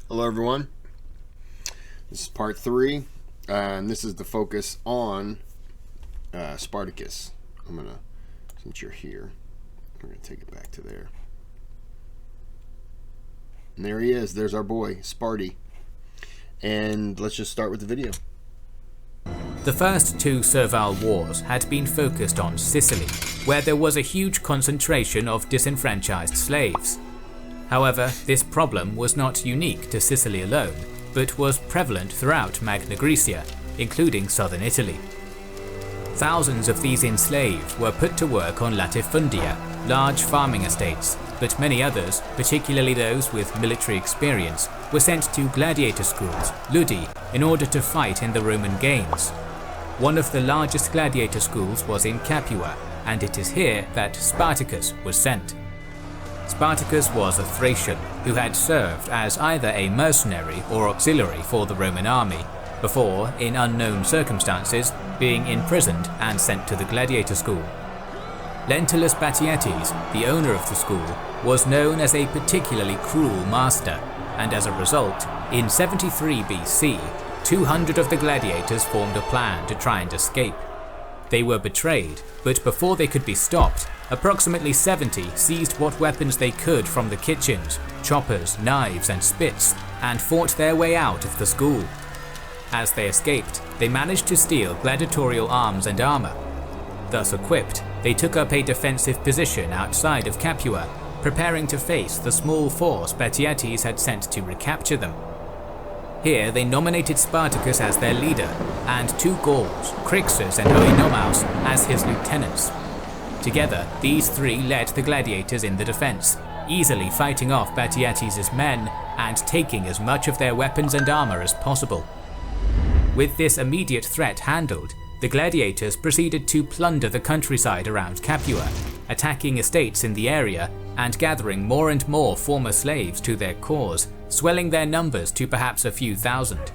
Hello everyone, this is part 3 and this is the focus on Spartacus. Since you're here, we're gonna take it back to there. And there he is, there's our boy, Sparty. And let's just start with the video. The first two Servile Wars had been focused on Sicily, where there was a huge concentration of disenfranchised slaves. However, this problem was not unique to Sicily alone, but was prevalent throughout Magna Graecia, including southern Italy. Thousands of these enslaved were put to work on latifundia, large farming estates, but many others, particularly those with military experience, were sent to gladiator schools, ludi, in order to fight in the Roman games. One of the largest gladiator schools was in Capua, and it is here that Spartacus was sent. Spartacus was a Thracian who had served as either a mercenary or auxiliary for the Roman army, before, in unknown circumstances, being imprisoned and sent to the gladiator school. Lentulus Batietes, the owner of the school, was known as a particularly cruel master, and as a result, in 73 BC, 200 of the gladiators formed a plan to try and escape. They were betrayed, but before they could be stopped, approximately 70 seized what weapons they could from the kitchens, choppers, knives and spits, and fought their way out of the school. As they escaped, they managed to steal gladiatorial arms and armor. Thus equipped, they took up a defensive position outside of Capua, preparing to face the small force Batietes had sent to recapture them. Here they nominated Spartacus as their leader, and two Gauls, Kris and Oenomaus, as his lieutenants. Together, these three led the gladiators in the defense, easily fighting off Batietes' men and taking as much of their weapons and armor as possible. With this immediate threat handled, the gladiators proceeded to plunder the countryside around Capua, attacking estates in the area and gathering more and more former slaves to their cause, swelling their numbers to perhaps a few thousand.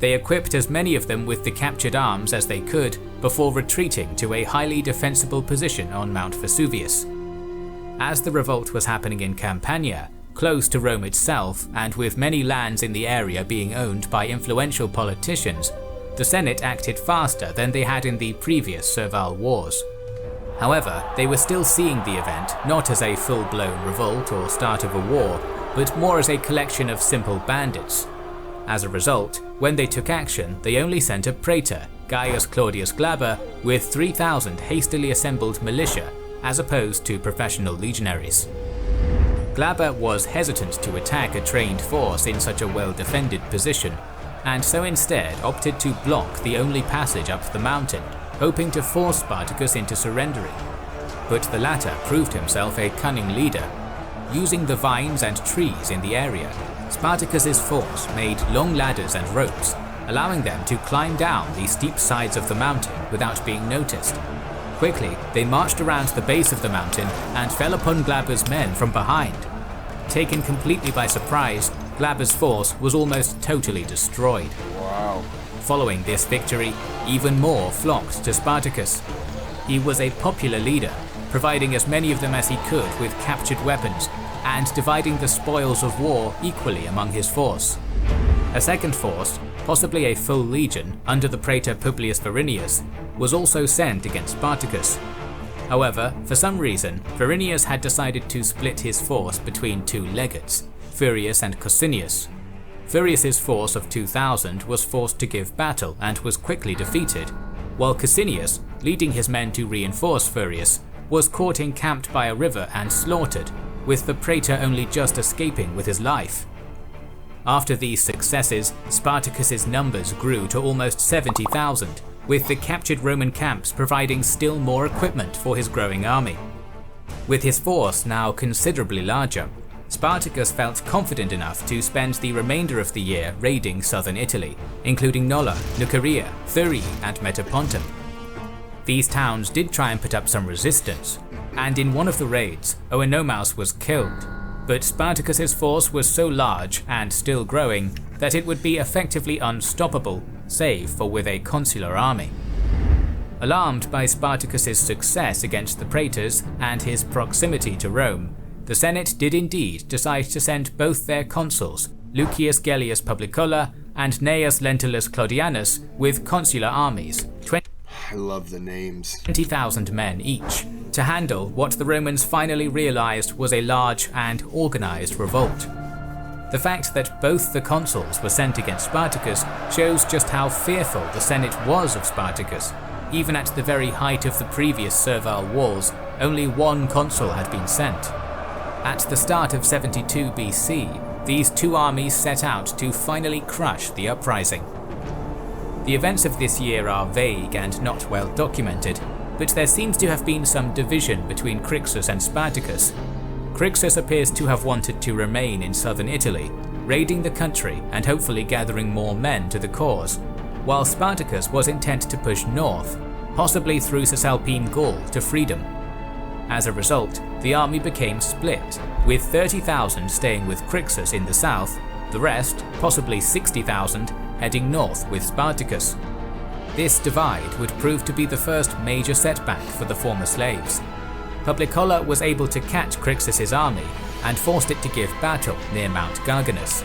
They equipped as many of them with the captured arms as they could before retreating to a highly defensible position on Mount Vesuvius. As the revolt was happening in Campania, close to Rome itself, and with many lands in the area being owned by influential politicians, the Senate acted faster than they had in the previous Servile Wars. However, they were still seeing the event not as a full-blown revolt or start of a war, but more as a collection of simple bandits. As a result, when they took action, they only sent a praetor, Gaius Claudius Glaber, with 3,000 hastily assembled militia, as opposed to professional legionaries. Glaber was hesitant to attack a trained force in such a well-defended position, and so instead opted to block the only passage up the mountain, hoping to force Spartacus into surrendering. But the latter proved himself a cunning leader. Using the vines and trees in the area, Spartacus's force made long ladders and ropes, allowing them to climb down the steep sides of the mountain without being noticed. Quickly, they marched around the base of the mountain and fell upon Glaber's men from behind. Taken completely by surprise, Glaber's force was almost totally destroyed. Wow. Following this victory, even more flocked to Spartacus. He was a popular leader, providing as many of them as he could with captured weapons, and dividing the spoils of war equally among his force. A second force, possibly a full legion under the praetor Publius Varinius, was also sent against Spartacus. However, for some reason, Varinius had decided to split his force between two legates, Furius and Cosinius. Furius's force of 2,000 was forced to give battle and was quickly defeated, while Cosinius, leading his men to reinforce Furius, was caught encamped by a river and slaughtered, with the praetor only just escaping with his life. After these successes, Spartacus's numbers grew to almost 70,000, with the captured Roman camps providing still more equipment for his growing army. With his force now considerably larger, Spartacus felt confident enough to spend the remainder of the year raiding southern Italy, including Nola, Nuceria, Thurii and Metapontum. These towns did try and put up some resistance, and in one of the raids, Oenomaus was killed, but Spartacus's force was so large and still growing that it would be effectively unstoppable, save for with a consular army. Alarmed by Spartacus's success against the praetors and his proximity to Rome, the Senate did indeed decide to send both their consuls, Lucius Gellius Publicola, and Gnaeus Lentulus Claudianus with consular armies, I love the names. 20,000 men each, to handle what the Romans finally realized was a large and organized revolt. The fact that both the consuls were sent against Spartacus shows just how fearful the Senate was of Spartacus. Even at the very height of the previous servile wars, only one consul had been sent. At the start of 72 BC, these two armies set out to finally crush the uprising. The events of this year are vague and not well documented, but there seems to have been some division between Crixus and Spartacus. Crixus appears to have wanted to remain in southern Italy, raiding the country and hopefully gathering more men to the cause, while Spartacus was intent to push north, possibly through Cisalpine Gaul to freedom. As a result, the army became split, with 30,000 staying with Crixus in the south, the rest, possibly 60,000, heading north with Spartacus. This divide would prove to be the first major setback for the former slaves. Publicola was able to catch Crixus's army and forced it to give battle near Mount Garganus.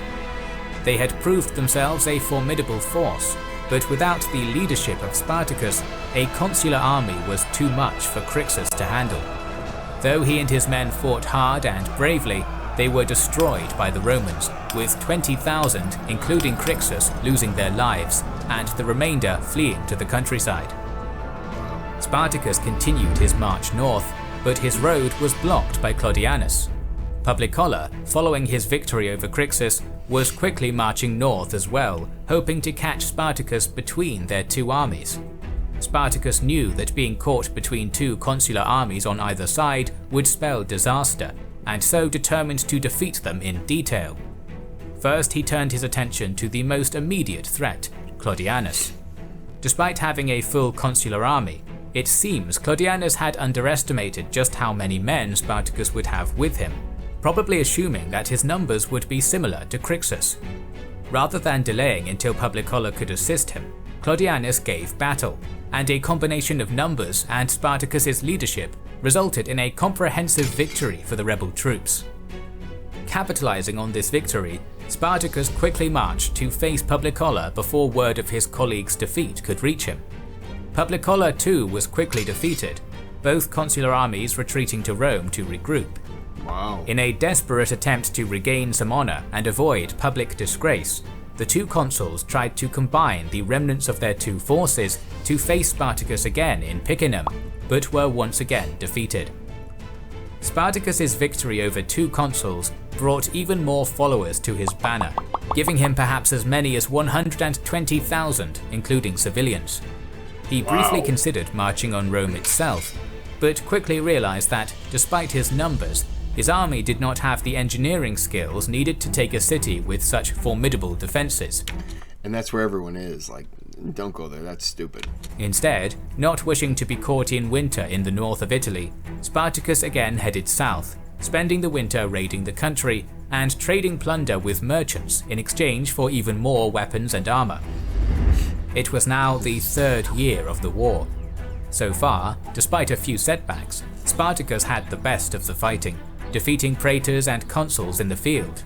They had proved themselves a formidable force, but without the leadership of Spartacus, a consular army was too much for Crixus to handle. Though he and his men fought hard and bravely, they were destroyed by the Romans, with 20,000, including Crixus, losing their lives, and the remainder fleeing to the countryside. Spartacus continued his march north, but his road was blocked by Claudianus. Publicola, following his victory over Crixus, was quickly marching north as well, hoping to catch Spartacus between their two armies. Spartacus knew that being caught between two consular armies on either side would spell disaster, and so determined to defeat them in detail. First, he turned his attention to the most immediate threat, Claudianus. Despite having a full consular army, it seems Claudianus had underestimated just how many men Spartacus would have with him, probably assuming that his numbers would be similar to Crixus. Rather than delaying until Publicola could assist him, Claudianus gave battle, and a combination of numbers and Spartacus's leadership resulted in a comprehensive victory for the rebel troops. Capitalizing on this victory, Spartacus quickly marched to face Publicola before word of his colleague's defeat could reach him. Publicola too was quickly defeated, both consular armies retreating to Rome to regroup. Wow. In a desperate attempt to regain some honor and avoid public disgrace, the two consuls tried to combine the remnants of their two forces to face Spartacus again in Picenum, but were once again defeated. Spartacus's victory over two consuls brought even more followers to his banner, giving him perhaps as many as 120,000, including civilians. He briefly considered marching on Rome itself, but quickly realized that, despite his numbers, his army did not have the engineering skills needed to take a city with such formidable defenses. And that's where everyone is. Like, don't go there, that's stupid. Instead, not wishing to be caught in winter in the north of Italy, Spartacus again headed south, spending the winter raiding the country and trading plunder with merchants in exchange for even more weapons and armor. It was now the third year of the war. So far, despite a few setbacks, Spartacus had the best of the fighting, defeating praetors and consuls in the field.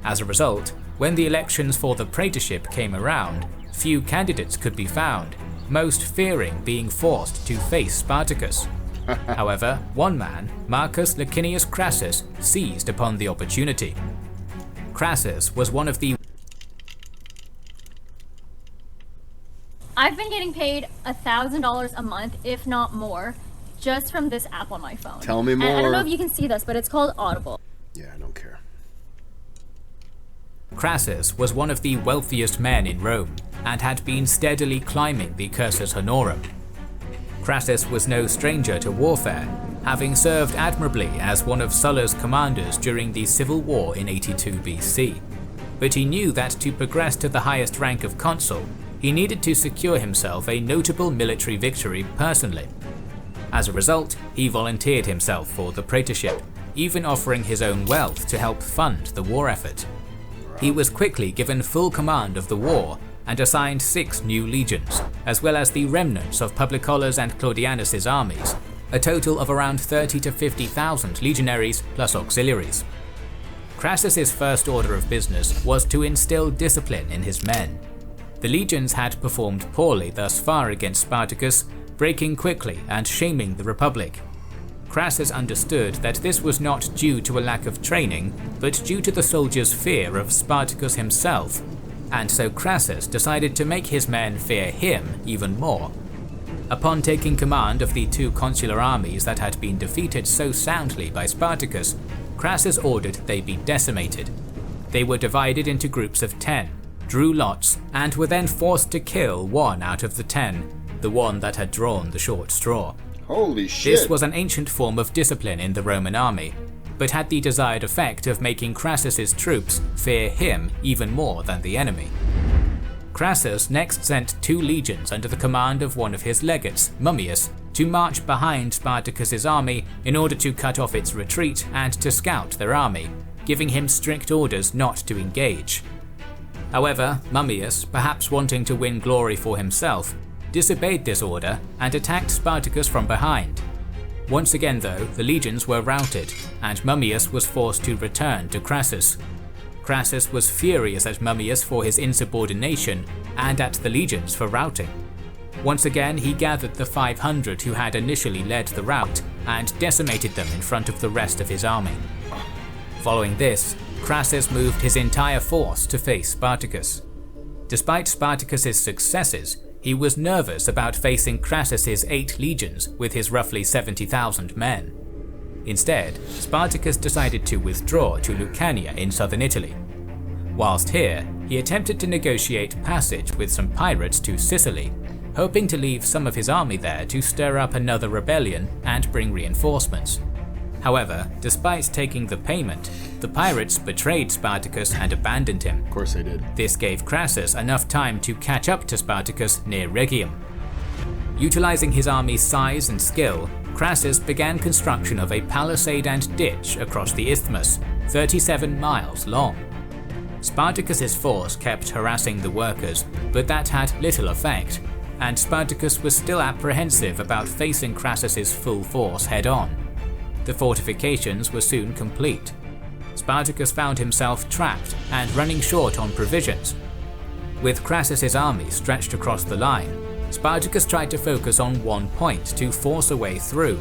As a result, when the elections for the praetorship came around, few candidates could be found, most fearing being forced to face Spartacus. However, one man, Marcus Licinius Crassus, seized upon the opportunity. Crassus was one of the I've been getting paid $1,000 a month, if not more, just from this app on my phone. Tell me more. And I don't know if you can see this, but it's called Audible. Yeah, I don't care. Crassus was one of the wealthiest men in Rome and had been steadily climbing the Cursus Honorum. Crassus was no stranger to warfare, having served admirably as one of Sulla's commanders during the civil war in 82 BC. But he knew that to progress to the highest rank of consul, he needed to secure himself a notable military victory personally. As a result, he volunteered himself for the praetorship, even offering his own wealth to help fund the war effort. He was quickly given full command of the war and assigned 6 new legions, as well as the remnants of Publicola's and Claudianus's armies, a total of around 30 to 50,000 legionaries plus auxiliaries. Crassus's first order of business was to instill discipline in his men. The legions had performed poorly thus far against Spartacus, breaking quickly and shaming the Republic. Crassus understood that this was not due to a lack of training, but due to the soldiers' fear of Spartacus himself, and so Crassus decided to make his men fear him even more. Upon taking command of the 2 consular armies that had been defeated so soundly by Spartacus, Crassus ordered they be decimated. They were divided into groups of 10, drew lots, and were then forced to kill 1 out of the 10, the one that had drawn the short straw. Holy shit! This was an ancient form of discipline in the Roman army, but had the desired effect of making Crassus's troops fear him even more than the enemy. Crassus next sent 2 legions under the command of one of his legates, Mummius, to march behind Spartacus's army in order to cut off its retreat and to scout their army, giving him strict orders not to engage. However, Mummius, perhaps wanting to win glory for himself, disobeyed this order and attacked Spartacus from behind. Once again though, the legions were routed, and Mummius was forced to return to Crassus. Crassus was furious at Mummius for his insubordination and at the legions for routing. Once again he gathered the 500 who had initially led the rout and decimated them in front of the rest of his army. Following this, Crassus moved his entire force to face Spartacus. Despite Spartacus's successes, he was nervous about facing Crassus's 8 legions with his roughly 70,000 men. Instead, Spartacus decided to withdraw to Lucania in southern Italy. Whilst here, he attempted to negotiate passage with some pirates to Sicily, hoping to leave some of his army there to stir up another rebellion and bring reinforcements. However, despite taking the payment, the pirates betrayed Spartacus and abandoned him. Of course they did. This gave Crassus enough time to catch up to Spartacus near Rhegium. Utilizing his army's size and skill, Crassus began construction of a palisade and ditch across the isthmus, 37 miles long. Spartacus's force kept harassing the workers, but that had little effect, and Spartacus was still apprehensive about facing Crassus's full force head-on. The fortifications were soon complete. Spartacus found himself trapped and running short on provisions. With Crassus's army stretched across the line, Spartacus tried to focus on one point to force a way through,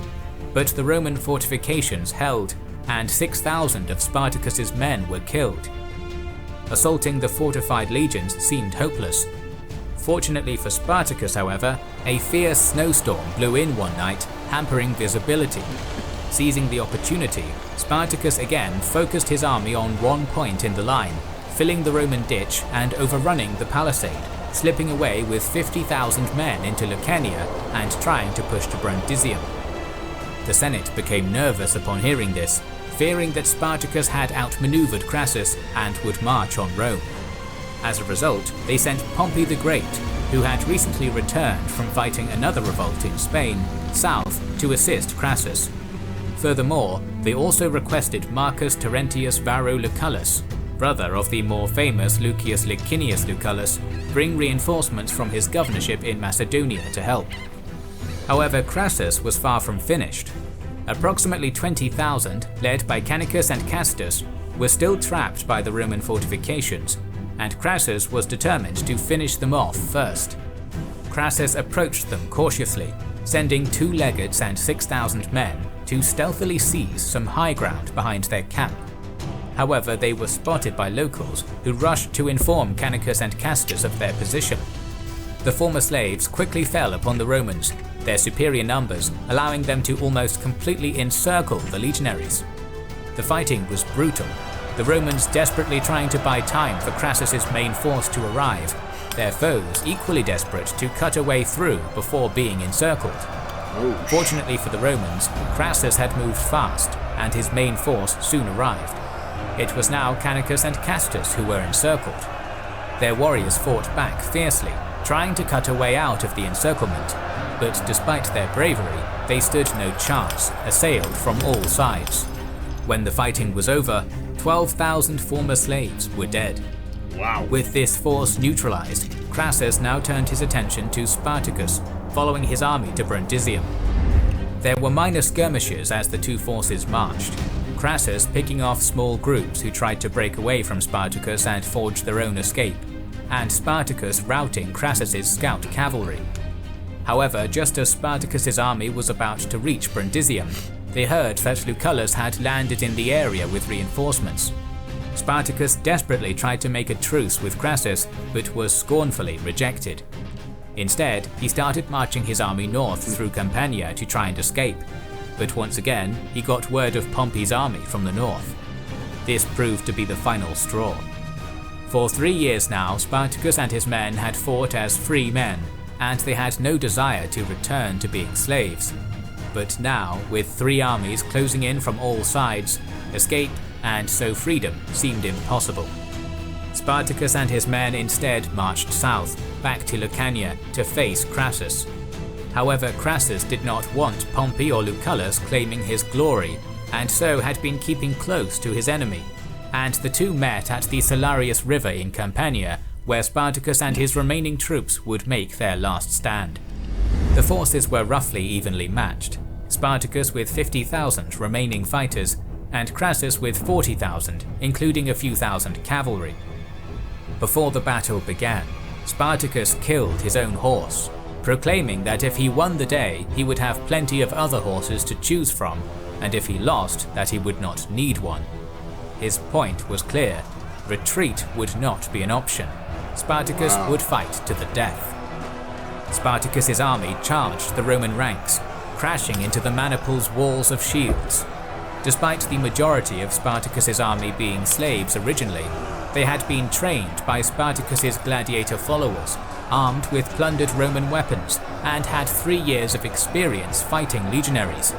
but the Roman fortifications held, and 6,000 of Spartacus's men were killed. Assaulting the fortified legions seemed hopeless. Fortunately for Spartacus, however, a fierce snowstorm blew in one night, hampering visibility. Seizing the opportunity, Spartacus again focused his army on one point in the line, filling the Roman ditch and overrunning the palisade, slipping away with 50,000 men into Lucania and trying to push to Brundisium. The Senate became nervous upon hearing this, fearing that Spartacus had outmaneuvered Crassus and would march on Rome. As a result, they sent Pompey the Great, who had recently returned from fighting another revolt in Spain, south to assist Crassus. Furthermore, they also requested Marcus Terentius Varro Lucullus, brother of the more famous Lucius Licinius Lucullus, bring reinforcements from his governorship in Macedonia to help. However, Crassus was far from finished. Approximately 20,000, led by Canicus and Castus, were still trapped by the Roman fortifications, and Crassus was determined to finish them off first. Crassus approached them cautiously, sending 2 legates and 6,000 men to stealthily seize some high ground behind their camp. However, they were spotted by locals who rushed to inform Canicus and Castus of their position. The former slaves quickly fell upon the Romans, their superior numbers allowing them to almost completely encircle the legionaries. The fighting was brutal, the Romans desperately trying to buy time for Crassus's main force to arrive, their foes equally desperate to cut a way through before being encircled. Fortunately for the Romans, Crassus had moved fast, and his main force soon arrived. It was now Canicus and Castus who were encircled. Their warriors fought back fiercely, trying to cut a way out of the encirclement, but despite their bravery, they stood no chance, assailed from all sides. When the fighting was over, 12,000 former slaves were dead. Wow. With this force neutralized, Crassus now turned his attention to Spartacus, following his army to Brundisium. There were minor skirmishes as the two forces marched. Crassus picking off small groups who tried to break away from Spartacus and forge their own escape, and Spartacus routing Crassus's scout cavalry. However, just as Spartacus's army was about to reach Brundisium, they heard that Lucullus had landed in the area with reinforcements. Spartacus desperately tried to make a truce with Crassus, but was scornfully rejected. Instead, he started marching his army north through Campania to try and escape, but once again, he got word of Pompey's army from the north. This proved to be the final straw. For 3 years now, Spartacus and his men had fought as free men, and they had no desire to return to being slaves. But now, with 3 armies closing in from all sides, escape and so freedom seemed impossible. Spartacus and his men instead marched south, back to Lucania, to face Crassus. However, Crassus did not want Pompey or Lucullus claiming his glory, and so had been keeping close to his enemy, and the two met at the Salarius River in Campania, where Spartacus and his remaining troops would make their last stand. The forces were roughly evenly matched, Spartacus with 50,000 remaining fighters, and Crassus with 40,000, including a few thousand cavalry. Before the battle began, Spartacus killed his own horse, proclaiming that if he won the day, he would have plenty of other horses to choose from, and if he lost, that he would not need one. His point was clear: retreat would not be an option. Spartacus would fight to the death. Spartacus's army charged the Roman ranks, crashing into the Maniple's walls of shields. Despite the majority of Spartacus's army being slaves originally, they had been trained by Spartacus's gladiator followers, armed with plundered Roman weapons, and had 3 years of experience fighting legionaries.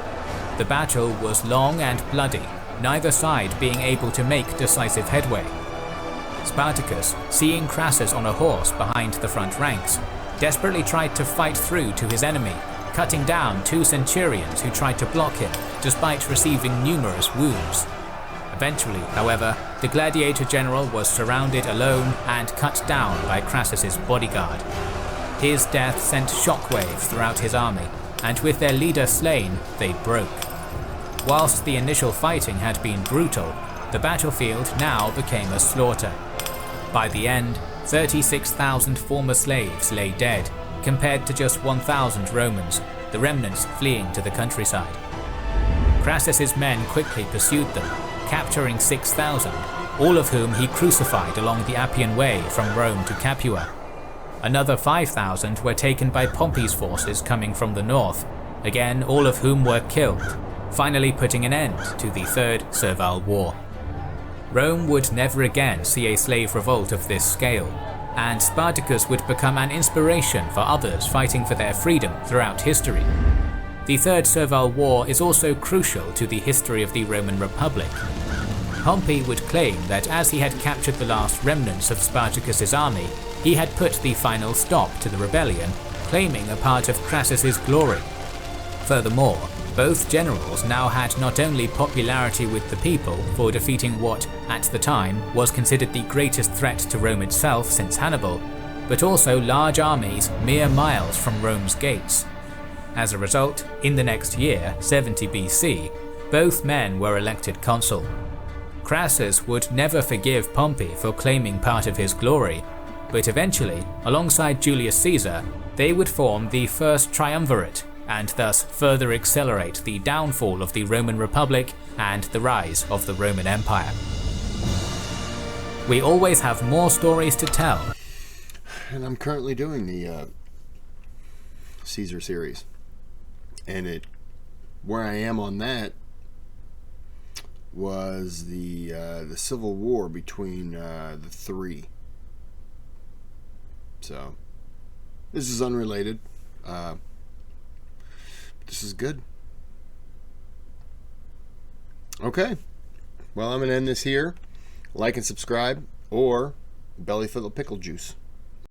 The battle was long and bloody, neither side being able to make decisive headway. Spartacus, seeing Crassus on a horse behind the front ranks, desperately tried to fight through to his enemy, cutting down 2 centurions who tried to block him, despite receiving numerous wounds. Eventually, however, the gladiator general was surrounded alone and cut down by Crassus's bodyguard. His death sent shockwaves throughout his army, and with their leader slain, they broke. Whilst the initial fighting had been brutal, the battlefield now became a slaughter. By the end, 36,000 former slaves lay dead, compared to just 1,000 Romans, the remnants fleeing to the countryside. Crassus's men quickly pursued them, capturing 6,000, all of whom he crucified along the Appian Way from Rome to Capua. Another 5,000 were taken by Pompey's forces coming from the north, again all of whom were killed, finally putting an end to the Third Servile War. Rome would never again see a slave revolt of this scale, and Spartacus would become an inspiration for others fighting for their freedom throughout history. The Third Servile War is also crucial to the history of the Roman Republic. Pompey would claim that as he had captured the last remnants of Spartacus's army, he had put the final stop to the rebellion, claiming a part of Crassus's glory. Furthermore, both generals now had not only popularity with the people for defeating what, at the time, was considered the greatest threat to Rome itself since Hannibal, but also large armies mere miles from Rome's gates. As a result, in the next year, 70 BC, both men were elected consul. Crassus would never forgive Pompey for claiming part of his glory, but eventually, alongside Julius Caesar, they would form the First Triumvirate, and thus further accelerate the downfall of the Roman Republic and the rise of the Roman Empire. We always have more stories to tell. And I'm currently doing the Caesar series. And where I am on that was the civil war between the 3. So this is unrelated. This is good. Okay. Well, I'm going to end this here. Like and subscribe, or belly full of pickle juice.